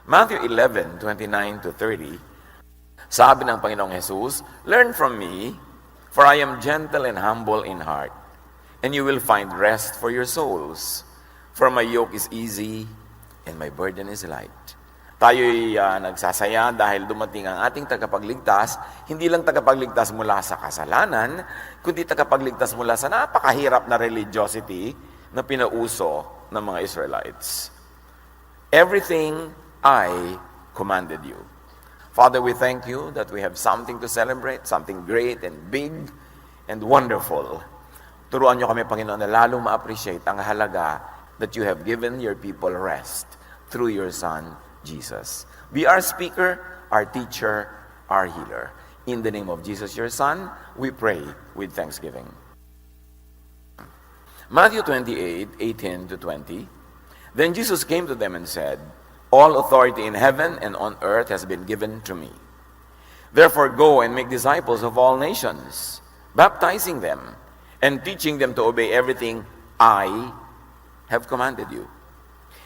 Matthew 11:29-30, sabi ng Panginoong Jesus, "Learn from me, for I am gentle and humble in heart, and you will find rest for your souls. For my yoke is easy, and my burden is light." Tayo'y nagsasaya dahil dumating ang ating tagapagligtas, hindi lang tagapagligtas mula sa kasalanan, kundi tagapagligtas mula sa napakahirap na religiosity na pinauso ng mga Israelites. Everything I commanded you. Father, we thank you that we have something to celebrate, something great and big and wonderful. Turuan niyo kami, Panginoon, na lalong ma-appreciate ang halaga that you have given your people rest through your Son, Jesus. Be our speaker, our teacher, our healer. In the name of Jesus, your Son, we pray with thanksgiving. Matthew 28:18-20. Then Jesus came to them and said, "All authority in heaven and on earth has been given to me. Therefore go and make disciples of all nations, baptizing them and teaching them to obey everything I have commanded you.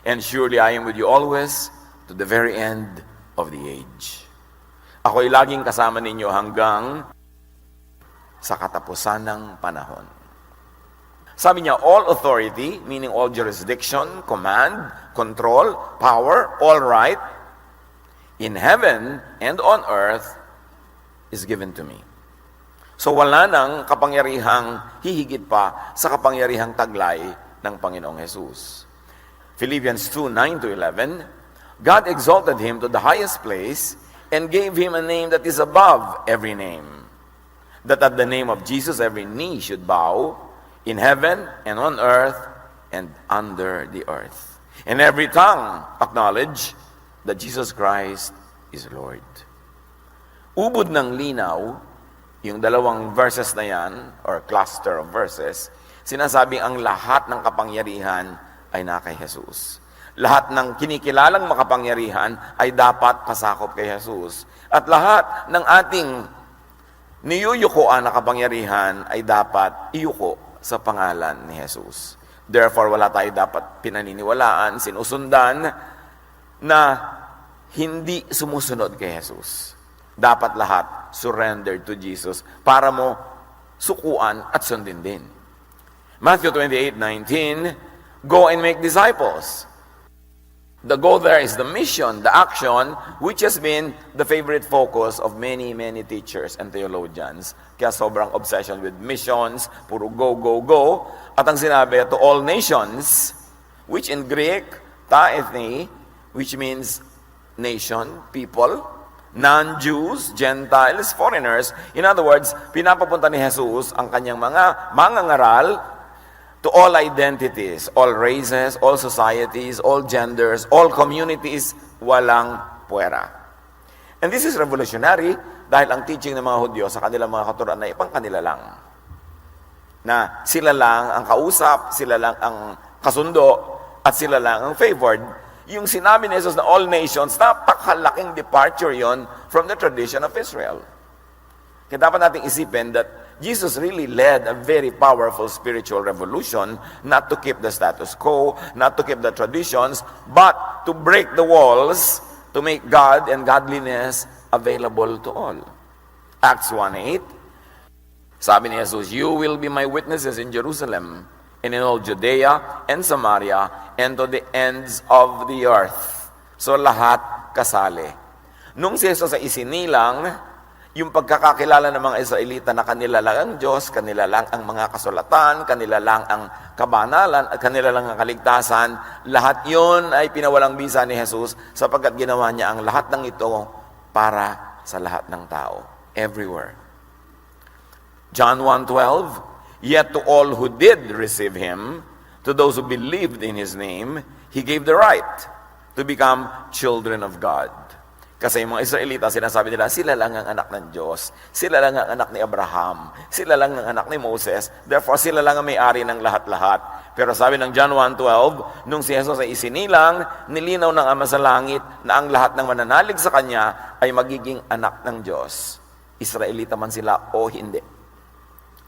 And surely I am with you always to the very end of the age." Ako'y laging kasama ninyo hanggang sa katapusan ng panahon. Sabi niya, all authority, meaning all jurisdiction, command, control, power, all right, in heaven and on earth is given to me. So wala nang kapangyarihang hihigit pa sa kapangyarihang taglay ng Panginoong Jesus. Philippians 2:9-11, God exalted him to the highest place and gave him a name that is above every name, that at the name of Jesus every knee should bow, in heaven and on earth and under the earth, and every tongue acknowledge that Jesus Christ is Lord. Ubod ng linaw, yung dalawang verses na yan, or cluster of verses, sinasabing ang lahat ng kapangyarihan ay na kay Jesus. Lahat ng kinikilalang makapangyarihan ay dapat pasakop kay Jesus. At lahat ng ating niyuyukoan na kapangyarihan ay dapat iyuko sa pangalan ni Jesus. Therefore, wala tayo dapat pinaniniwalaan, sinusundan na hindi sumusunod kay Jesus. Dapat lahat surrender to Jesus para mo sukuan at sundin din. Matthew 28:19, go and make disciples. The go there is the mission, the action, which has been the favorite focus of many, many teachers and theologians. Kaya sobrang obsession with missions, puro go, go, go. At ang sinabi, to all nations, which in Greek, ta ethne, which means nation, people, non-Jews, Gentiles, foreigners. In other words, pinapapunta ni Jesus ang kanyang mga mangangaral to all identities, all races, all societies, all genders, all communities, walang puwera. And this is revolutionary dahil ang teaching ng mga Hudyo sa kanilang mga katuruan ay pang kanila lang. Na sila lang ang kausap, sila lang ang kasundo, at sila lang ang favored. Yung sinabi ni Jesus na all nations, napakalaking departure yon from the tradition of Israel. Kaya dapat nating isipin that Jesus really led a very powerful spiritual revolution, not to keep the status quo, not to keep the traditions, but to break the walls, to make God and godliness available to all. Acts 1:8, sabi ni Jesus, "You will be my witnesses in Jerusalem, and in all Judea and Samaria, and to the ends of the earth." So lahat kasali. Nung si Jesus ay isinilang, yung pagkakakilala ng mga Israelita na kanila lang ang Diyos, kanila lang ang mga kasulatan, kanila lang ang kabanalan, at kanila lang ang kaligtasan, lahat yun ay pinawalang bisa ni Jesus sapagkat ginawa niya ang lahat ng ito para sa lahat ng tao, everywhere. John 1:12, "Yet to all who did receive Him, to those who believed in His name, He gave the right to become children of God." Kasi yung mga Israelita, sinasabi nila, sila lang ang anak ng Diyos. Sila lang ang anak ni Abraham. Sila lang ang anak ni Moses. Therefore, sila lang ang may-ari ng lahat-lahat. Pero sabi ng John 1:12, nung si Jesus ay isinilang, nilinaw ng Ama sa langit na ang lahat ng mananalig sa Kanya ay magiging anak ng Diyos. Israelita man sila o hindi.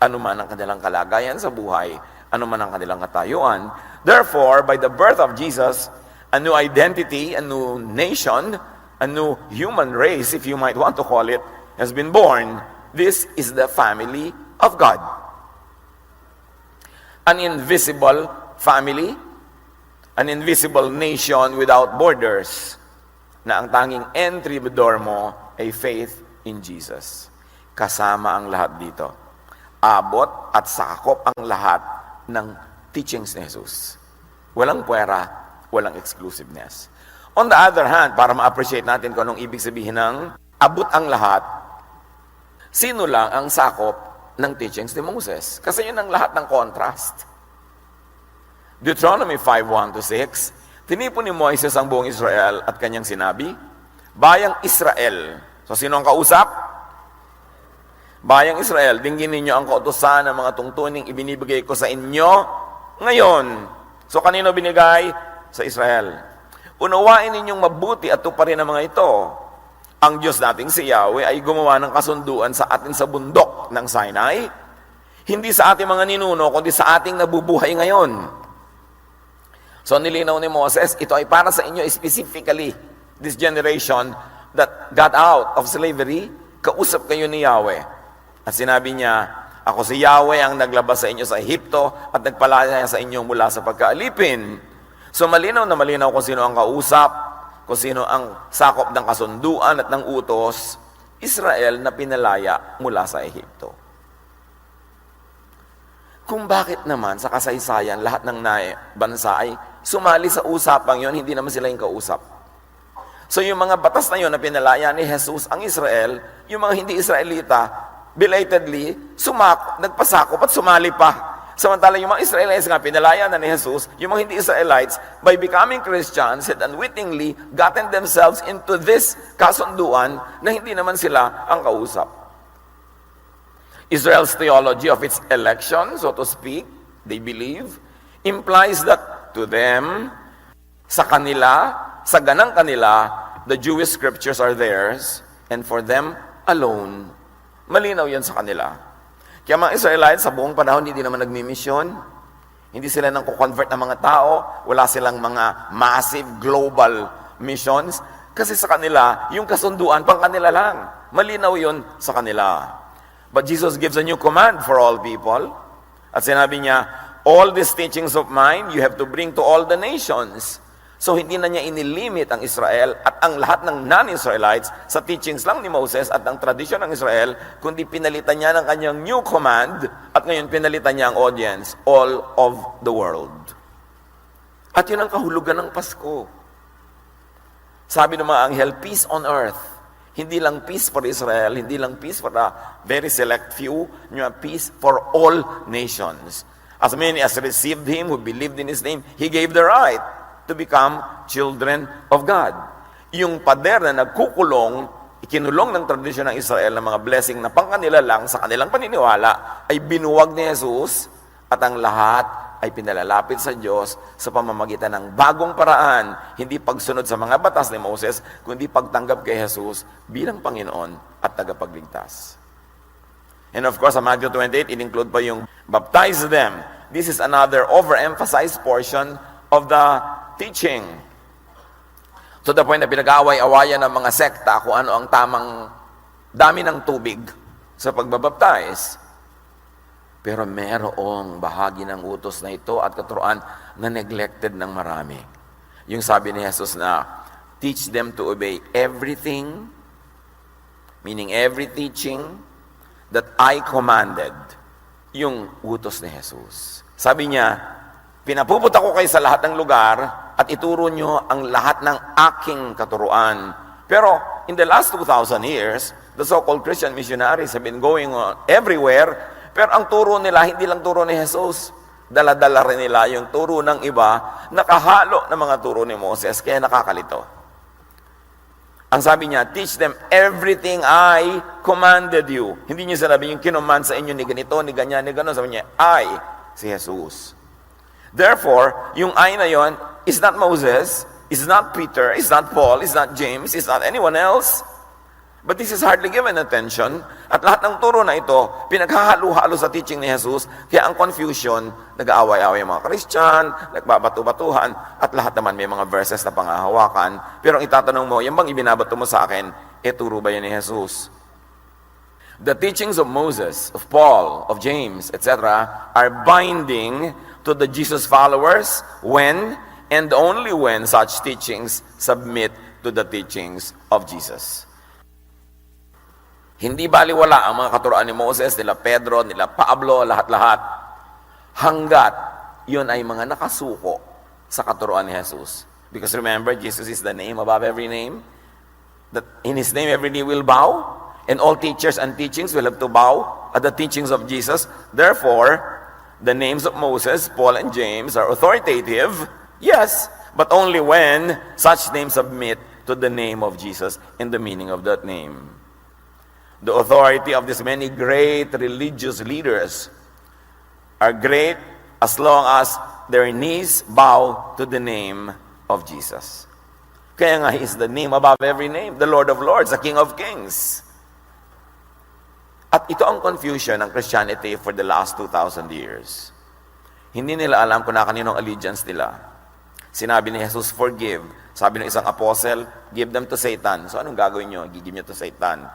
Ano man ang kanilang kalagayan sa buhay, ano man ang kanilang katayuan. Therefore, by the birth of Jesus, a new identity, a new nation, a new human race, if you might want to call it, has been born. This is the family of God. An invisible family, an invisible nation without borders, na ang tanging entry door mo ay faith in Jesus. Kasama ang lahat dito. Abot at sakop ang lahat ng teachings ni Jesus. Walang puwera, walang exclusiveness. On the other hand, para ma-appreciate natin kung anong ibig sabihin ng abot ang lahat, sino lang ang sakop ng teachings ni Moses? Kasi yun ang lahat ng contrast. Deuteronomy 5:1-6, tinipon ni Moises ang buong Israel at kanyang sinabi, Bayang Israel. So sino ang kausap? Bayang Israel, dinggin ninyo ang kautusan ng mga tungtuning ibinibigay ko sa inyo ngayon. So kanino binigay? Sa Israel. Unawain ninyong mabuti at tuparin ang mga ito. Ang Diyos nating si Yahweh ay gumawa ng kasunduan sa atin sa bundok ng Sinai, hindi sa ating mga ninuno, kundi sa ating nabubuhay ngayon. So nilinaw ni Moses, ito ay para sa inyo specifically, this generation that got out of slavery, kausap kayo ni Yahweh. At sinabi niya, ako si Yahweh ang naglabas sa inyo sa Ehipto at nagpalaya sa inyo mula sa pagkaalipin. So malinaw na malinaw kung sino ang kausap, kung sino ang sakop ng kasunduan at ng utos, Israel na pinalaya mula sa Ehipto. Kung bakit naman sa kasaysayan lahat ng bansa ay sumali sa usapang yon, hindi naman sila yung kausap. So yung mga batas na yon na pinalaya ni Jesus ang Israel, yung mga hindi Israelita, belatedly, nagpasakop at sumali pa. Samantala yung mga Israelites nga, pinalaya na ni Jesus, yung mga hindi Israelites, by becoming Christians, had unwittingly gotten themselves into this kasunduan na hindi naman sila ang kausap. Israel's theology of its election, so to speak, they believe, implies that to them, sa kanila, sa ganang kanila, the Jewish scriptures are theirs, and for them alone, malinaw yan sa kanila. Kaya mga Israelites sa buong panahon hindi naman nagmi-mission. Hindi sila nang kukonvert ng mga tao. Wala silang mga massive global missions. Kasi sa kanila, yung kasunduan pang kanila lang. Malinaw yun sa kanila. But Jesus gives a new command for all people. At sinabi niya, all these teachings of mine, you have to bring to all the nations. So hindi na niya inilimit ang Israel at ang lahat ng non-Israelites sa teachings lang ni Moses at ang tradisyon ng Israel, kundi pinalitan niya ng kanyang new command at ngayon pinalitan niya ang audience, all of the world. At yun ang kahulugan ng Pasko. Sabi ng mga anghel, peace on earth. Hindi lang peace for Israel, hindi lang peace for a very select few, peace for all nations. As many as received Him, who believed in His name, He gave the right to become children of God. Yung pader na nagkukulong, ikinulong ng tradisyon ng Israel ng mga blessing na pangkanila lang sa kanilang paniniwala, ay binuwag ni Jesus at ang lahat ay pinalalapit sa Diyos sa pamamagitan ng bagong paraan, hindi pagsunod sa mga batas ni Moses, kundi pagtanggap kay Jesus bilang Panginoon at tagapagligtas. And of course, sa Matthew 28, in-include pa yung baptize them. This is another overemphasized portion of the teaching. To the point na pinag-aaway-awayan ng mga sekta kung ano ang tamang dami ng tubig sa pagbabaptize. Pero merong bahagi ng utos na ito at katuruan na neglected ng marami. Yung sabi ni Jesus na, teach them to obey everything, meaning every teaching that I commanded. Yung utos ni Jesus. Sabi niya, pinapupunta ko kayo sa lahat ng lugar at ituro nyo ang lahat ng aking katuruan. Pero in the last 2,000 years, the so-called Christian missionaries have been going on everywhere. Pero ang turo nila, hindi lang turo ni Jesus. Dala-dala rin nila yung turo ng iba, nakahalo ng mga turo ni Moses, kaya nakakalito. Ang sabi niya, teach them everything I commanded you. Hindi niya sinabi yung kinommand sa inyo ni ganito, ni ganyan, ni gano'n. Sabi niya, I, si Jesus. Therefore, yung I na yon is not Moses, is not Peter, is not Paul, is not James, is not anyone else. But this is hardly given attention. At lahat ng turo na ito, pinaghahalo-halo sa teaching ni Jesus. Kaya ang confusion, nag-aaway-aaway mga Christian, nagbabatu-batuhan, at lahat naman may mga verses na pangahawakan. Pero ang itatanong mo, yan bang ibinabato mo sa akin, turo ba yan ni Jesus? The teachings of Moses, of Paul, of James, etc. are binding to the Jesus followers when and only when such teachings submit to the teachings of Jesus. Hindi baliwala ang mga katuroan ni Moses, nila Pedro, nila Pablo, lahat-lahat. Hanggat yun ay mga nakasuko sa katuroan ni Jesus. Because remember, Jesus is the name above every name. That in His name every knee will bow. And all teachers and teachings will have to bow at the teachings of Jesus. Therefore, the names of Moses, Paul, and James are authoritative, yes, but only when such names submit to the name of Jesus and the meaning of that name. The authority of these many great religious leaders are great as long as their knees bow to the name of Jesus. Kaya nga, He is the name above every name, the Lord of Lords, the King of Kings. At ito ang confusion ng Christianity for the last 2,000 years. Hindi nila alam kung na kaninong allegiance nila. Sinabi ni Jesus, forgive. Sabi ng isang apostle, give them to Satan. So anong gagawin nyo? Give nyo to Satan.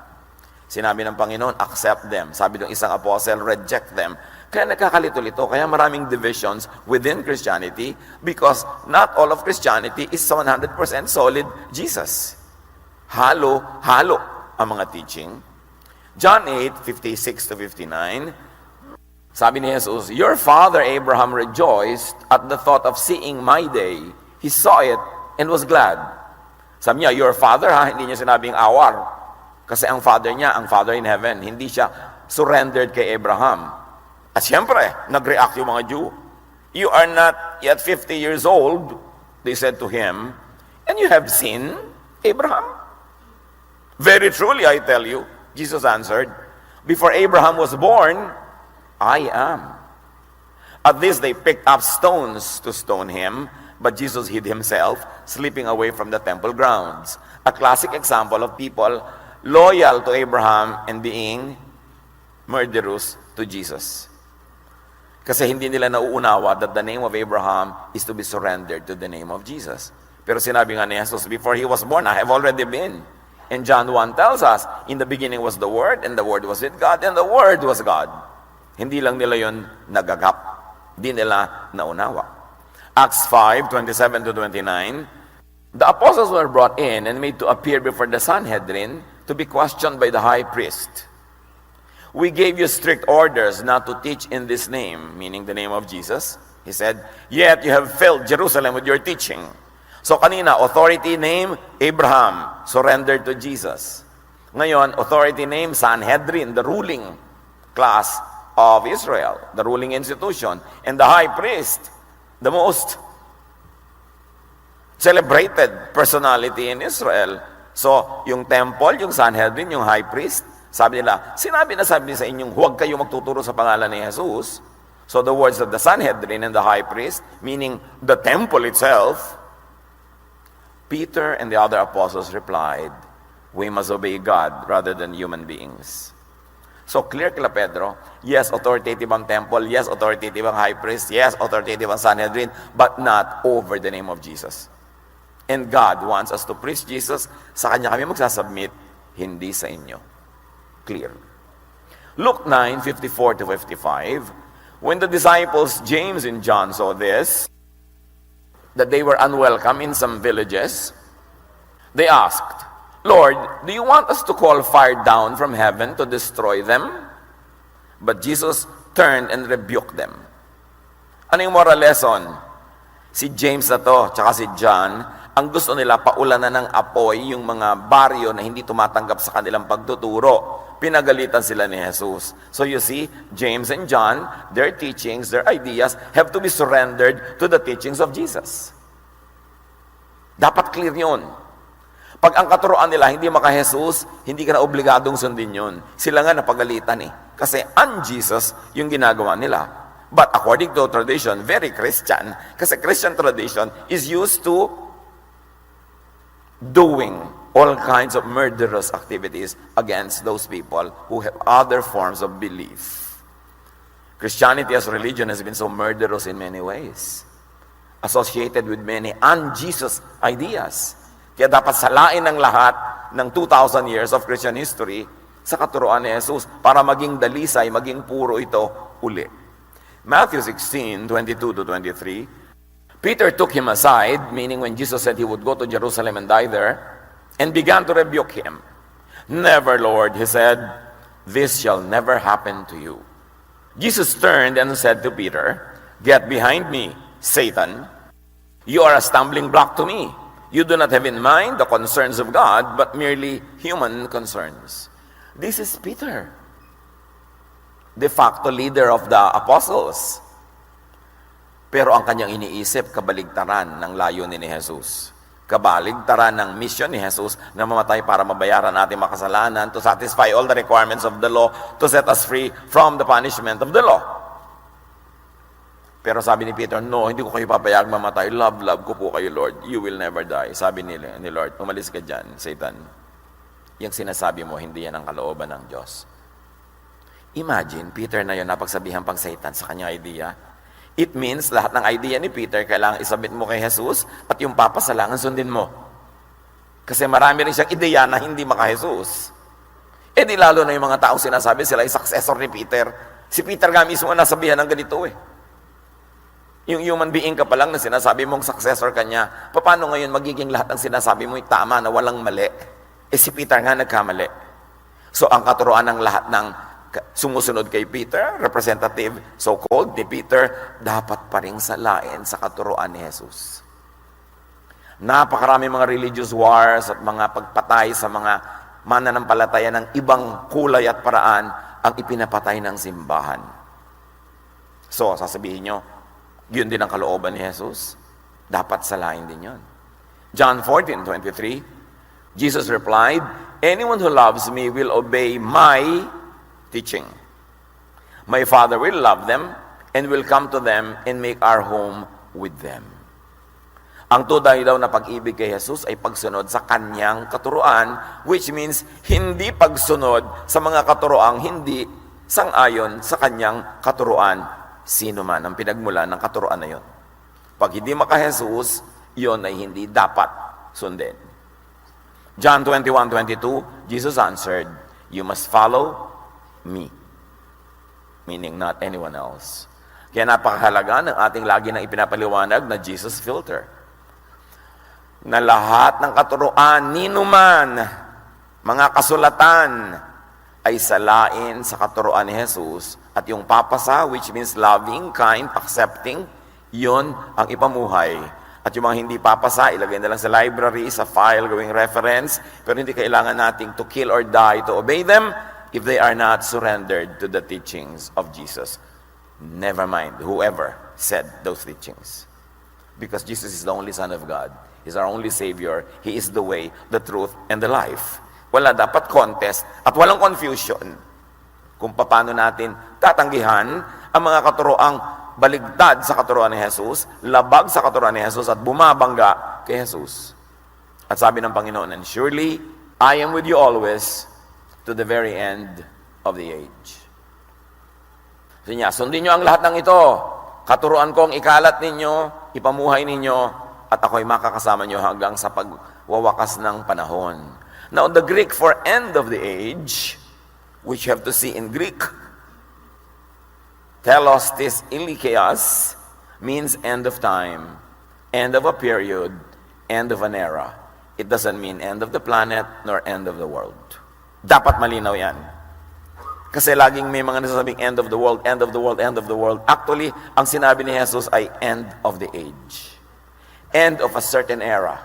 Sinabi ng Panginoon, accept them. Sabi ng isang apostle, reject them. Kaya nagkakalito-lito, kaya maraming divisions within Christianity because not all of Christianity is 100% solid Jesus. Halo-halo ang mga teaching. John 8:56 to 59, sabi ni Jesus, your father Abraham rejoiced at the thought of seeing my day. He saw it and was glad. Sabi niya, your father, hindi niya sinabing our. Kasi ang father niya, ang Father in heaven, hindi siya surrendered kay Abraham. At siyempre, nag-react yung mga Jew. You are not yet 50 years old, they said to him, and you have seen Abraham? Very truly, I tell you, Jesus answered, before Abraham was born, I am. At this, they picked up stones to stone him, but Jesus hid himself, slipping away from the temple grounds. A classic example of people loyal to Abraham and being murderous to Jesus. Kasi hindi nila nauunawa that the name of Abraham is to be surrendered to the name of Jesus. Pero sinabi nga ni Jesus, before He was born, I have already been. And John 1 tells us, in the beginning was the Word, and the Word was with God, and the Word was God. Hindi lang nila yun nagagap. Hindi nila naunawa. Acts 5:27 to 29, the apostles were brought in and made to appear before the Sanhedrin to be questioned by the high priest. We gave you strict orders not to teach in this name, meaning the name of Jesus. He said, yet you have filled Jerusalem with your teaching. So kanina, authority name, Abraham, surrendered to Jesus. Ngayon, authority name, Sanhedrin, the ruling class of Israel, the ruling institution. And the high priest, the most celebrated personality in Israel. So, yung temple, yung Sanhedrin, yung high priest, sabi nila, sinabi sa inyong huwag kayo magtuturo sa pangalan ni Jesus. So the words of the Sanhedrin and the high priest, meaning the temple itself, Peter and the other apostles replied, we must obey God rather than human beings. So clear kila Pedro, yes, authoritative ang temple, yes, authoritative ang high priest, yes, authoritative ang Sanhedrin, but not over the name of Jesus. And God wants us to preach Jesus, sa Kanya kami magsasubmit, hindi sa inyo. Clear. Luke 9:54 to 55, when the disciples James and John saw this, that they were unwelcome in some villages, they asked, Lord, do you want us to call fire down from heaven to destroy them? But Jesus turned and rebuked them. Ano yung moral lesson? Si James na to, tsaka si John, ang gusto nila paulanan ng apoy yung mga baryo na hindi tumatanggap sa kanilang pagtuturo. Pinagalitan sila ni Jesus. So you see, James and John, their teachings, their ideas have to be surrendered to the teachings of Jesus. Dapat clear yun. Pag ang katuroan nila hindi maka-Jesus, hindi ka na obligadong sundin yun. Sila nga napagalitan eh. Kasi un-Jesus yung ginagawa nila. But according to tradition, very Christian, kasi Christian tradition is used to doing all kinds of murderous activities against those people who have other forms of belief. Christianity as religion has been so murderous in many ways, associated with many un-Jesus ideas. Kaya dapat salain ng lahat ng 2,000 years of Christian history sa katuruan ni Jesus para maging dalisay, maging puro ito uli. Matthew 16:22-23, Peter took him aside, meaning when Jesus said he would go to Jerusalem and die there, and began to rebuke him. Never, Lord, he said, this shall never happen to you. Jesus turned and said to Peter, get behind me, Satan. You are a stumbling block to me. You do not have in mind the concerns of God, but merely human concerns. This is Peter, de facto leader of the apostles. Pero ang kanyang iniisip, kabaligtaran ng layunin ni Jesus. Kabaligtaran ng mission ni Jesus na mamatay para mabayaran natin makasalanan, to satisfy all the requirements of the law, to set us free from the punishment of the law. Pero sabi ni Peter, no, hindi ko kayo papayag mamatay. Love ko po kayo, Lord. You will never die. Sabi ni Lord, umalis ka dyan, Satan. Yung sinasabi mo, hindi yan ang kalooban ng Diyos. Imagine, Peter na yun, napagsabihan pang Satan sa kanya idea. It means, lahat ng idea ni Peter, kailangan isabit mo kay Jesus, at yung papasalangan sundin mo. Kasi marami rin siyang ideya na hindi maka-Jesus. Eh di lalo na yung mga tao sinasabi, sila ay successor ni Peter. Si Peter nga mismo nasabihan ng ganito eh. Yung human being ka pa lang na sinasabi mong successor ka niya, paano ngayon magiging lahat ng sinasabi mo ay tama na walang mali? Eh si Peter nga nagkamali. So ang katuruan ng lahat ng sumusunod kay Peter, representative, so-called ni Peter, dapat pa rin salain sa katuruan ni Jesus. Napakarami mga religious wars at mga pagpatay sa mga mananampalataya ng ibang kulay at paraan ang ipinapatay ng simbahan. So, sasabihin nyo, yun din ang kalooban ni Jesus. Dapat salain din yun. John 14:23, Jesus replied, anyone who loves me will obey my teaching. My Father will love them and will come to them and make our home with them. Ang tunay daw na pag-ibig kay Jesus ay pagsunod sa kanyang katuruan, which means hindi pagsunod sa mga katuroang hindi sang-ayon sa kanyang katuruan, sino man ang pinagmulan ng katuruan na yon. Pag hindi maka-Jesus, yon ay hindi dapat sundin. John 21:22, Jesus answered, you must follow me, meaning not anyone else. Kaya napakahalaga ng ating lagi nang ipinapaliwanag na Jesus filter. Na lahat ng katuruan, ninuman, mga kasulatan, ay salain sa katuruan ni Jesus. At yung papasa, which means loving, kind, accepting, yon ang ipamuhay. At yung mga hindi papasa, ilagay na lang sa library, sa file, gawing reference, pero hindi kailangan nating to kill or die to obey them, if they are not surrendered to the teachings of Jesus. Never mind whoever said those teachings. Because Jesus is the only Son of God. He's our only Savior. He is the way, the truth, and the life. Wala dapat contest at walang confusion kung paano natin tatanggihan ang mga katuroang baligtad sa katuruan ni Jesus, labag sa katuruan ni Jesus, at bumabangga kay Jesus. At sabi ng Panginoon, and surely I am with you always, to the very end of the age. So niya, sundin nyo ang lahat ng ito. Katuruan kong ikalat ninyo, ipamuhay ninyo, at ako'y makakasama nyo hanggang sa pagwawakas ng panahon. Now, the Greek for end of the age, which you have to see in Greek, telos tis ilikeas, means end of time, end of a period, end of an era. It doesn't mean end of the planet, nor end of the world. Dapat malinaw yan. Kasi laging may mga nasasabing end of the world, end of the world, end of the world. Actually, ang sinabi ni Jesus ay end of the age. End of a certain era.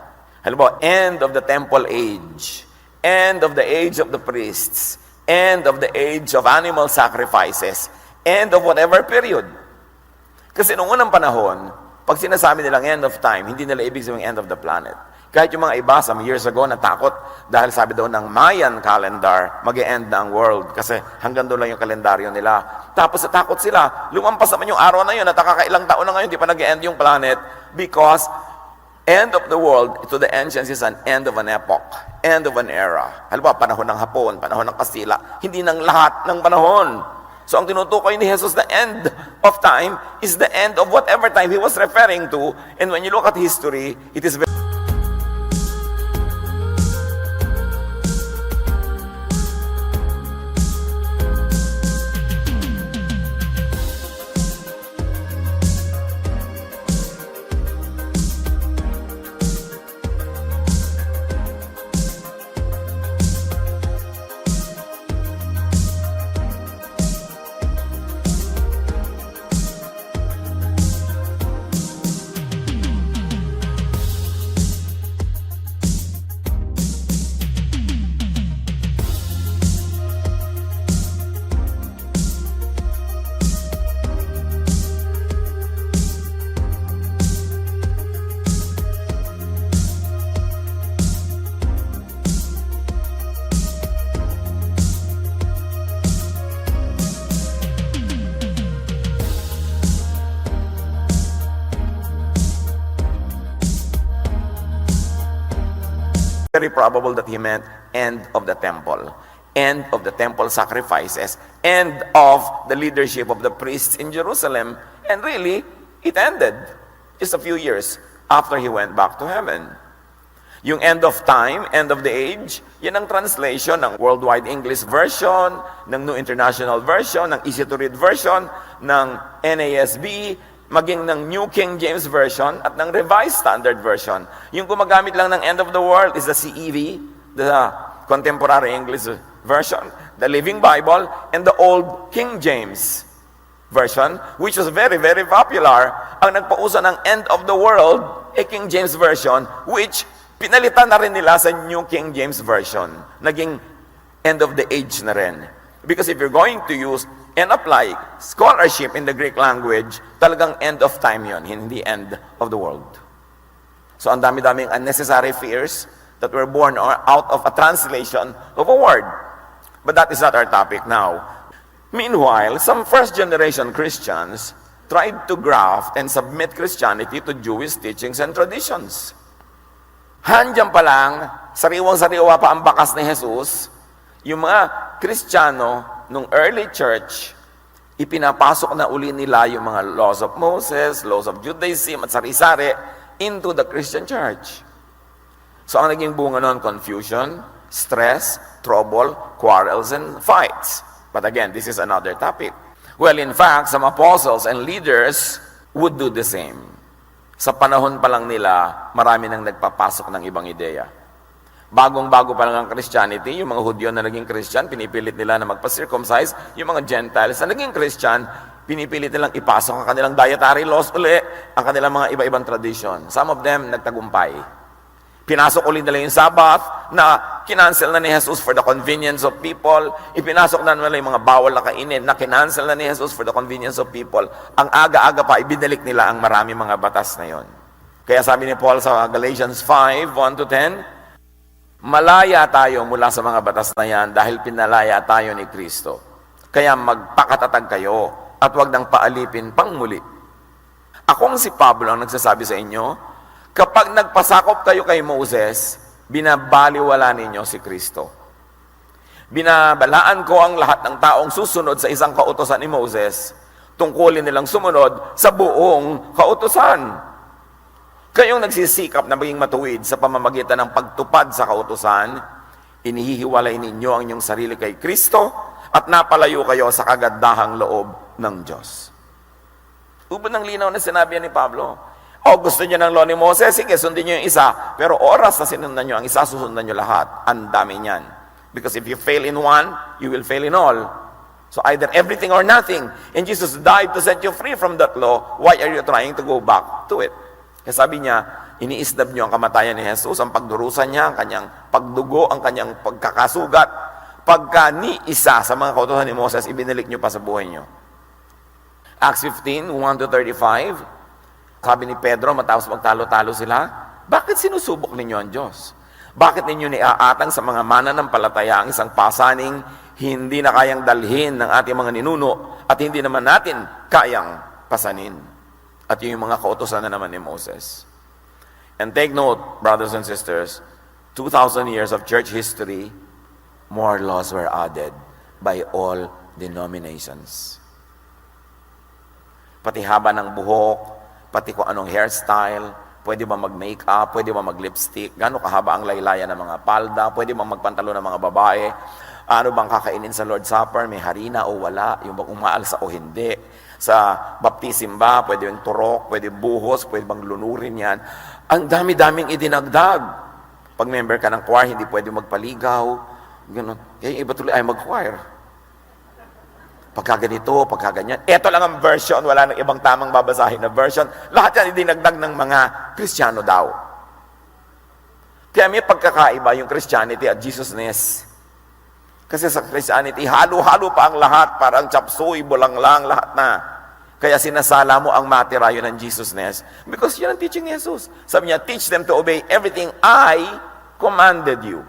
Halimbawa, end of the temple age. End of the age of the priests. End of the age of animal sacrifices. End of whatever period. Kasi noong unang panahon, pag sinasabi nilang end of time, hindi nila ibig sabihin end of the planet. Kahit yung mga iba, some years ago, natakot dahil sabi daw ng Mayan calendar, mag-e-end na ang world kasi hanggang doon lang yung kalendaryo nila. Tapos natakot sila, lumampas naman yung araw na yun at nakakailang taon na ngayon, di pa nag-e-end yung planet because End of the world to the ancients is an end of an epoch, end of an era. Halimbawa, panahon ng Hapon, panahon ng Kastila, hindi ng lahat ng panahon. So ang tinutukoy ni Jesus, the end of time is the end of whatever time he was referring to. And when you look at history, it is very probable that he meant end of the temple, end of the temple sacrifices, end of the leadership of the priests in Jerusalem. And really, it ended just a few years after he went back to heaven. Yung end of time, end of the age, yan ang translation ng Worldwide English Version, ng New International Version, ng Easy to Read Version, ng NASB, maging ng New King James Version at ng Revised Standard Version. Yung gumagamit lang ng end of the world is the CEV, the Contemporary English Version, the Living Bible, and the Old King James Version, which was very, very popular. Ang nagpauso ng end of the world, King James Version, which pinalitan na rin nila sa New King James Version. Naging end of the age na rin. Because if you're going to use and apply scholarship in the Greek language, talagang end of time yon, hindi end of the world. So ang dami-daming unnecessary fears that were born out of a translation of a word. But that is not our topic now. Meanwhile, some first-generation Christians tried to graft and submit Christianity to Jewish teachings and traditions. Handyan pa lang, sariwang-sariwa pa ang bakas ni Jesus, yung mga Kristiyano nung early church, ipinapasok na uli nila yung mga laws of Moses, laws of Judaism at sari-sari into the Christian church. So ang naging bunga nun, confusion, stress, trouble, quarrels, and fights. But again, this is another topic. Well, in fact, some apostles and leaders would do the same. Sa panahon pa lang nila, marami nang nagpapasok ng ibang ideya. Bagong-bago pa lang ang Christianity, yung mga Hudyo na naging Christian, pinipilit nila na magpa-circumcise. Yung mga Gentiles na naging Christian, pinipilit nilang ipasok ang kanilang dietary laws uli, ang kanilang mga iba-ibang tradition. Some of them nagtagumpay. Pinasok uli nila yung Sabbath na kinancel na ni Jesus for the convenience of people. Ipinasok na nila yung mga bawal na kainin na kinancel na ni Jesus for the convenience of people. Ang aga-aga pa, ibinalik nila ang marami mga batas na yon. Kaya sabi ni Paul sa Galatians 5, 1-10, malaya tayo mula sa mga batas na yan dahil pinalaya tayo ni Kristo. Kaya magpakatatag kayo at huwag nang paalipin pang muli. Akong si Pablo ang nagsasabi sa inyo, kapag nagpasakop kayo kay Moses, binabaliwala ninyo si Kristo. Binabalaan ko ang lahat ng taong susunod sa isang kautosan ni Moses, tungkulin nilang sumunod sa buong kautosan. Kayong nagsisikap na maging matuwid sa pamamagitan ng pagtupad sa kautusan, inihihiwalay ninyo ang inyong sarili kay Kristo at napalayo kayo sa kagandahang loob ng Diyos. Ubod ng linaw na sinabi ni Pablo, gusto niyo ng law ni Moses, sige, sundin niyo yung isa. Pero oras na sinundan niyo ang isa, susundan niyo lahat. Ang dami niyan. Because if you fail in one, you will fail in all. So either everything or nothing. And Jesus died to set you free from that law. Why are you trying to go back to it? Kaya sabi niya, iniisdab niyo ang kamatayan ni Jesus, ang pagdurusan niya, ang kanyang pagdugo, ang kanyang pagkakasugat. Pagka ni isa sa mga kautusan ni Moses, ibinalik niyo pa sa buhay niyo. Acts 15, 1-35, sabi ni Pedro, matapos magtalo-talo sila, bakit sinusubok ninyo ang Diyos? Bakit ninyo niaatang sa mga mananampalataya ang isang pasaning hindi na kayang dalhin ng ating mga ninuno at hindi naman natin kayang pasanin? At yung mga kautosan na naman ni Moses. And take note, brothers and sisters, 2,000 years of church history, more laws were added by all denominations. Pati haba ng buhok, pati kung anong hairstyle, pwede ba mag-makeup, pwede ba mag-lipstick, gaano kahaba ang laylayan ng mga palda, pwede ba magpantalo ng mga babae, ano bang kakainin sa Lord's Supper, may harina o wala, yung bang umaalsa o hindi. Sa baptism ba, pwede yung turok, pwede buhos, pwede bang lunurin yan. Ang dami-daming idinagdag. Pag member ka ng choir, hindi pwede magpaligaw. Ganun. Kaya iba tuloy ay mag-choir. Pagka ganito, pagka ganyan. Ito lang ang version, wala nang ibang tamang babasahin na version. Lahat yan idinagdag ng mga Kristiyano daw. Kaya may pagkakaiba yung Christianity at Jesusness. Kasi sa Christianity, halo-halo pa ang lahat, parang chapsuy, bulanglang, lahat na. Kaya sinasala mo ang matirayo ng Jesusness because yun ang teaching ni Jesus. Sabi niya, teach them to obey everything I commanded you.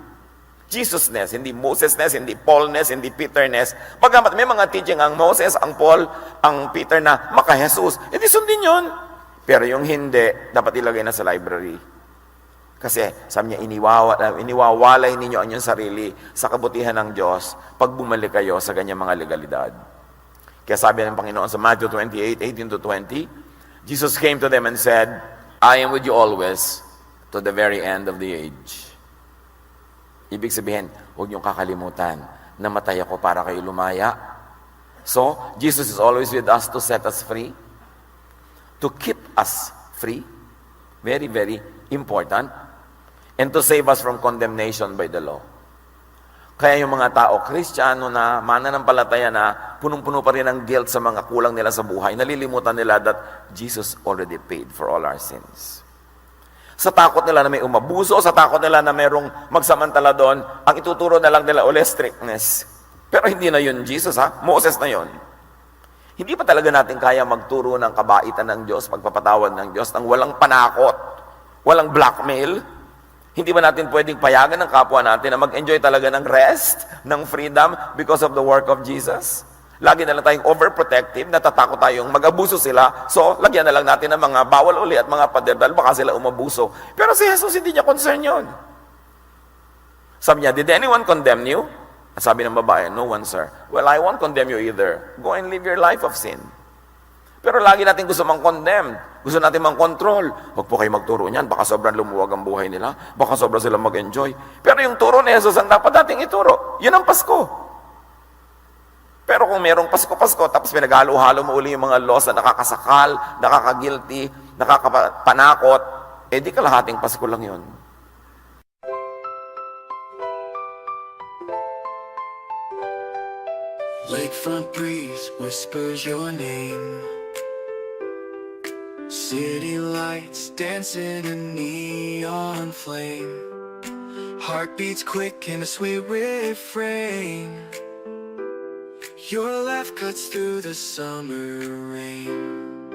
Jesusness, hindi Mosesness, hindi Paulness, hindi Peterness. Pagamat may mga teaching ang Moses, ang Paul, ang Peter na maka-Jesus, hindi sundin yun. Pero yung hindi, dapat ilagay na sa library. Kasi sabi niya, iniwawalay ninyo ang inyong sarili sa kabutihan ng Diyos pag bumalik kayo sa ganyang mga legalidad. Kaya sabi ng Panginoon sa Matthew 28:18-20, Jesus came to them and said, I am with you always to the very end of the age. Ibig sabihin, huwag niyong kakalimutan, namatay ako para kayo lumaya. So, Jesus is always with us to set us free, to keep us free, very, very important, and to save us from condemnation by the law. Kaya yung mga tao, Kristiyano na, mananampalataya na, punong-puno pa rin ang guilt sa mga kulang nila sa buhay, nalilimutan nila that Jesus already paid for all our sins. Sa takot nila na may umabuso, sa takot nila na mayroong magsamantala doon, ang ituturo na lang nila uli strictness. Pero hindi na yun Jesus, ha? Moses na yun. Hindi pa talaga natin kaya magturo ng kabaitan ng Diyos, pagpapatawad ng Diyos, ng walang panakot, walang blackmail. Hindi ba natin pwedeng payagan ng kapwa natin na mag-enjoy talaga ng rest, ng freedom because of the work of Jesus? Lagi na lang tayong overprotective, natatakot tayong mag-abuso sila. So, lagyan na lang natin ng mga bawal uli at mga pader dahil baka sila umabuso. Pero si Jesus, hindi niya concern yun. Sabi niya, did anyone condemn you? At sabi ng babae, no one, sir. Well, I won't condemn you either. Go and live your life of sin. Pero lagi natin gusto mang-condemn. Gusto natin mang-control. Huwag po kayo magturo niyan. Baka sobrang lumuwag ang buhay nila. Baka sobrang sila mag-enjoy. Pero yung turo ni Jesus ang dapat nating ituro. Yun ang Pasko. Pero kung merong Pasko-Pasko, tapos pinaghalo-halo mo uli yung mga laws na nakakasakal, nakakagilty, nakakapanakot, di kalahating Pasko lang yun. Lakefront breeze whispers your name. City lights dancing in neon flame. Heartbeats quick in a sweet refrain. Your laugh cuts through the summer rain.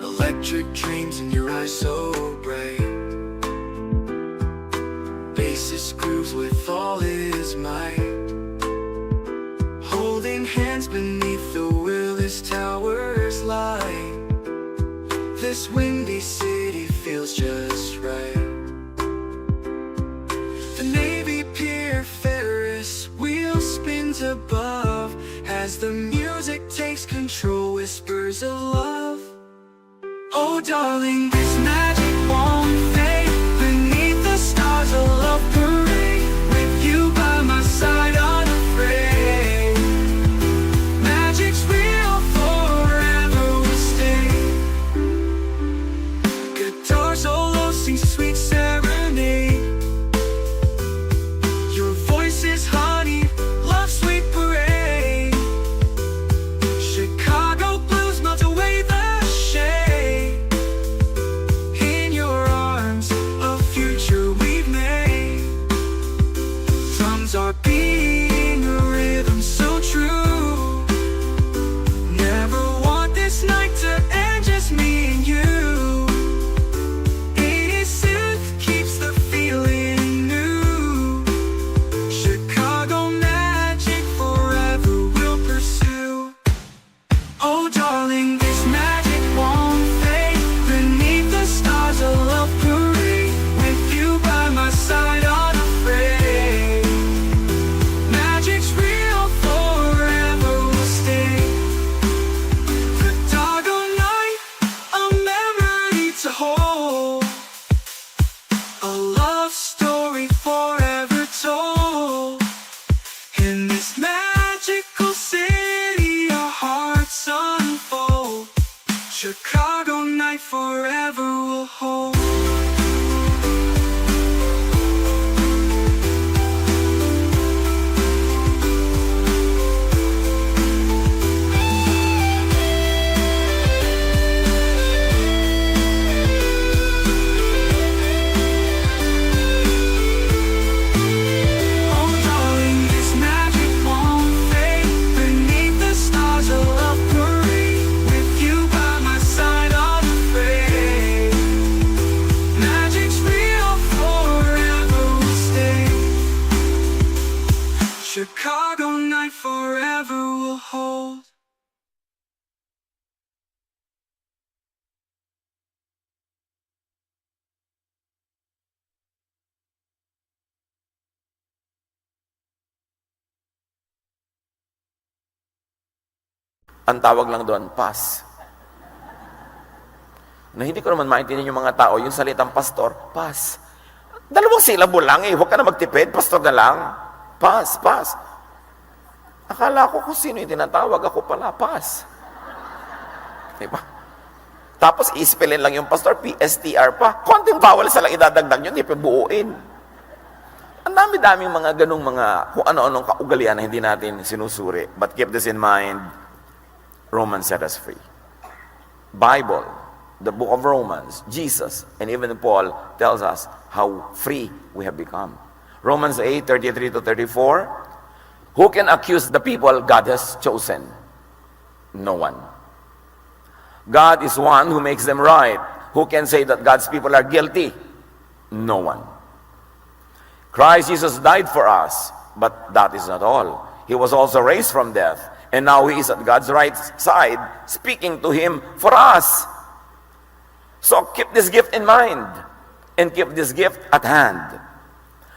Electric dreams in your eyes so bright. Bassist grooves with all his might. Holding hands beneath the Willis Towers light. This windy city feels just right. The Navy Pier Ferris wheel spins above as the music takes control, whispers of love. Oh darling, this magic won't fade. Beneath the stars a love parade. With you by my side unafraid. Magic's real, forever will stay. Guitar solo sings sweet serenade. Your voice is honey, love sweet parade. Chicago blues melt away the shade. In your arms, a future we've made. Drums are beating a rhythm so true. Never want this night to end, just me and you. 80s synth keeps the feeling new. Chicago magic forever will pursue. Oh darling, this magic won't fade. Beneath the stars a Chicago night forever will hold. Ang tawag lang doon, pass. Na hindi ko naman maintindihan yung mga tao, yung salitang pastor, pass. Dalawang syllable lang eh, huwag ka na magtipid, pastor na lang. Pass, pass. Akala ko kung sino yung tinatawag, ako pala, pass. Diba? Tapos i-spellin lang yung pastor, PSTR pa. Konting vowel sa lang idadagdag yun, hindi pa buuin. Ang dami-daming mga ganung mga kung ano-anong kaugalian na hindi natin sinusuri. But keep this in mind, Romans set us free. Bible, the book of Romans, Jesus, and even Paul tells us how free we have become. Romans 8:33 to 34, who can accuse the people God has chosen? No one. God is one who makes them right. Who can say that God's people are guilty? No one. Christ Jesus died for us, but that is not all. He was also raised from death, and now He is at God's right side, speaking to Him for us. So keep this gift in mind, and keep this gift at hand,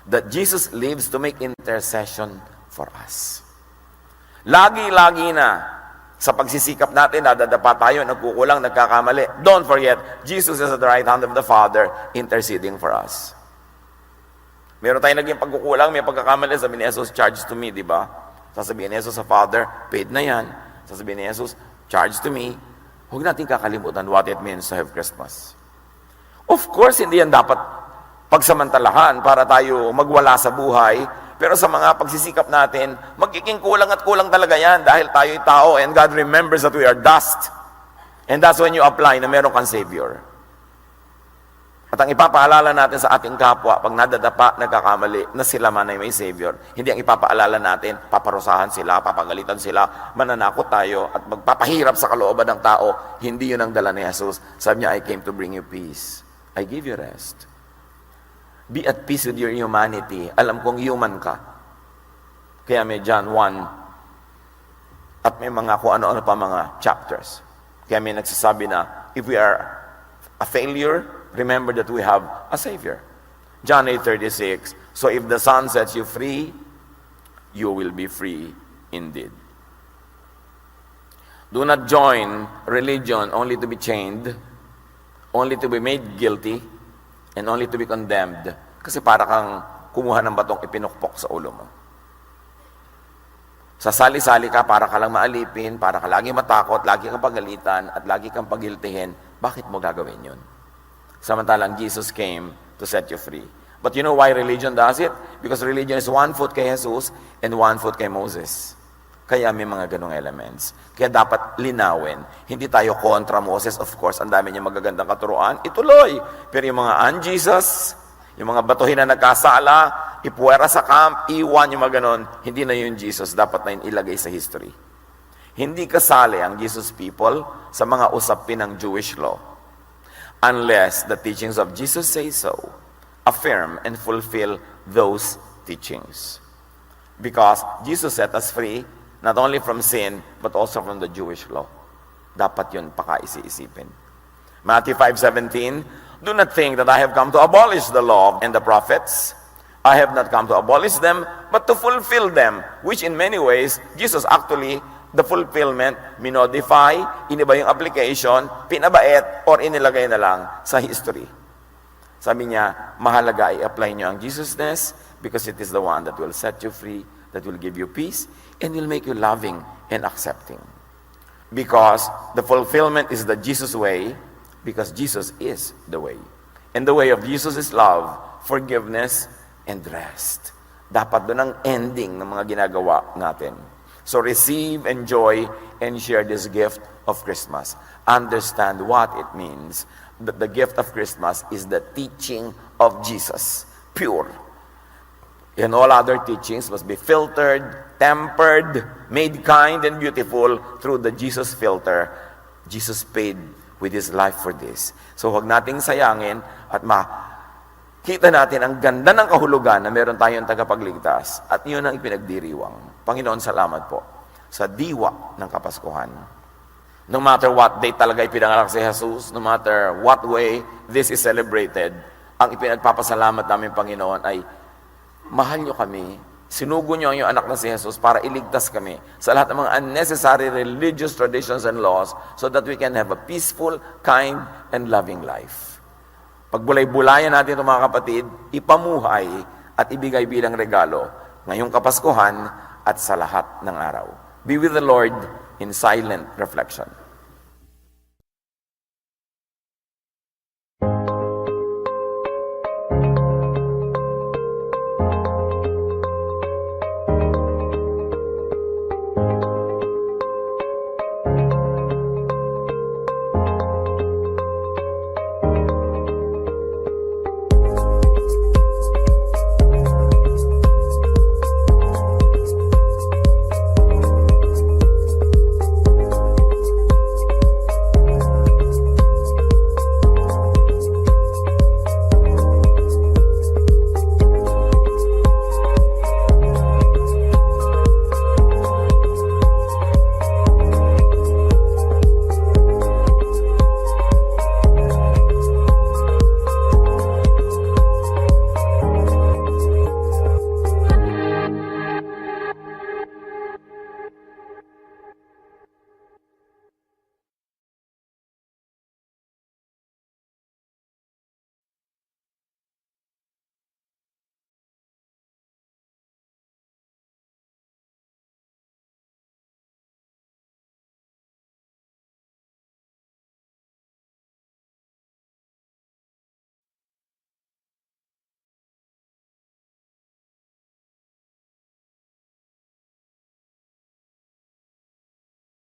that Jesus lives to make intercession for us. Lagi-lagi na, sa pagsisikap natin, nadadapa tayo, nagkukulang, nagkakamali. Don't forget, Jesus is at the right hand of the Father, interceding for us. Meron tayong naging pagkukulang, may pagkakamali, sabi ni Jesus, charge to me, di ba? Sasabihin ni Jesus sa Father, paid na yan. Sasabihin ni Jesus, charge to me. Huwag natin kakalimutan what it means to have Christmas. Of course, hindi yan dapat pagsamantalahan para tayo magwala sa buhay. Pero sa mga pagsisikap natin, magiging kulang at kulang talaga yan dahil tayo'y tao and God remembers that we are dust. And that's when you apply na meron kang Savior. At ang ipapaalala natin sa ating kapwa, pag nadadapa, nagkakamali, na sila man ay may Savior. Hindi ang ipapaalala natin, paparusahan sila, papagalitan sila, mananakot tayo, at magpapahirap sa kalooban ng tao. Hindi yun ang dala ni Jesus. Sabi niya, I came to bring you peace. I give you rest. Be at peace with your humanity. Alam kong human ka. Kaya may John 1, at may mga kung ano-ano pa mga chapters. Kaya may nagsasabi na, if we are a failure, remember that we have a Savior. John 8:36, so if the Son sets you free, you will be free indeed. Do not join religion only to be chained, only to be made guilty, and only to be condemned. Kasi para kang kumuha ng batong ipinukpok sa ulo mo. Sasali-sali ka para ka lang maalipin, para ka lagi matakot, lagi kang pagalitan, at lagi kang pagiltihin. Bakit mo gagawin yun? Samantalang Jesus came to set you free. But you know why religion does it? Because religion is one foot kay Jesus and one foot kay Moses. Kaya may mga ganong elements. Kaya dapat linawin. Hindi tayo kontra Moses, of course. Ang dami niya magagandang katuruan. Ituloy. Pero yung mga un-Jesus, yung mga batuhin na nagkasala, ipuwera sa camp, iwan yung mga ganon, hindi na yung Jesus. Dapat na yun ilagay sa history. Hindi kasali ang Jesus people sa mga usapin ng Jewish law. Unless the teachings of Jesus say so, affirm and fulfill those teachings. Because Jesus set us free, not only from sin, but also from the Jewish law. Dapat yun pakaisi-isipin. Matthew 5:17, do not think that I have come to abolish the law and the prophets. I have not come to abolish them, but to fulfill them, which in many ways, Jesus actually, the fulfillment, minodify, iniba yung application, pinabait, or inilagay na lang sa history. Sabi niya, mahalaga i-apply niyo ang Jesusness because it is the one that will set you free, that will give you peace, and will make you loving and accepting. Because the fulfillment is the Jesus way, because Jesus is the way. And the way of Jesus is love, forgiveness, and rest. Dapat doon ang ending ng mga ginagawa natin. So receive, enjoy, and share this gift of Christmas. Understand what it means. That the gift of Christmas is the teaching of Jesus, pure. And all other teachings must be filtered, tempered, made kind and beautiful through the Jesus filter. Jesus paid with His life for this. So huwag nating sayangin at kita natin ang ganda ng kahulugan na meron tayong tagapagligtas at yun ang ipinagdiriwang. Panginoon, salamat po sa diwa ng Kapaskuhan. No matter what date talaga ipinanganak si Jesus, no matter what way this is celebrated, ang ipinagpapasalamat namin, Panginoon, ay mahal nyo kami, sinugo nyo ang iyong anak na si Jesus para iligtas kami sa lahat ng mga unnecessary religious traditions and laws so that we can have a peaceful, kind, and loving life. Pagbulay-bulayan natin ito mga kapatid, ipamuhay at ibigay bilang regalo ngayong Kapaskuhan at sa lahat ng araw. Be with the Lord in silent reflection.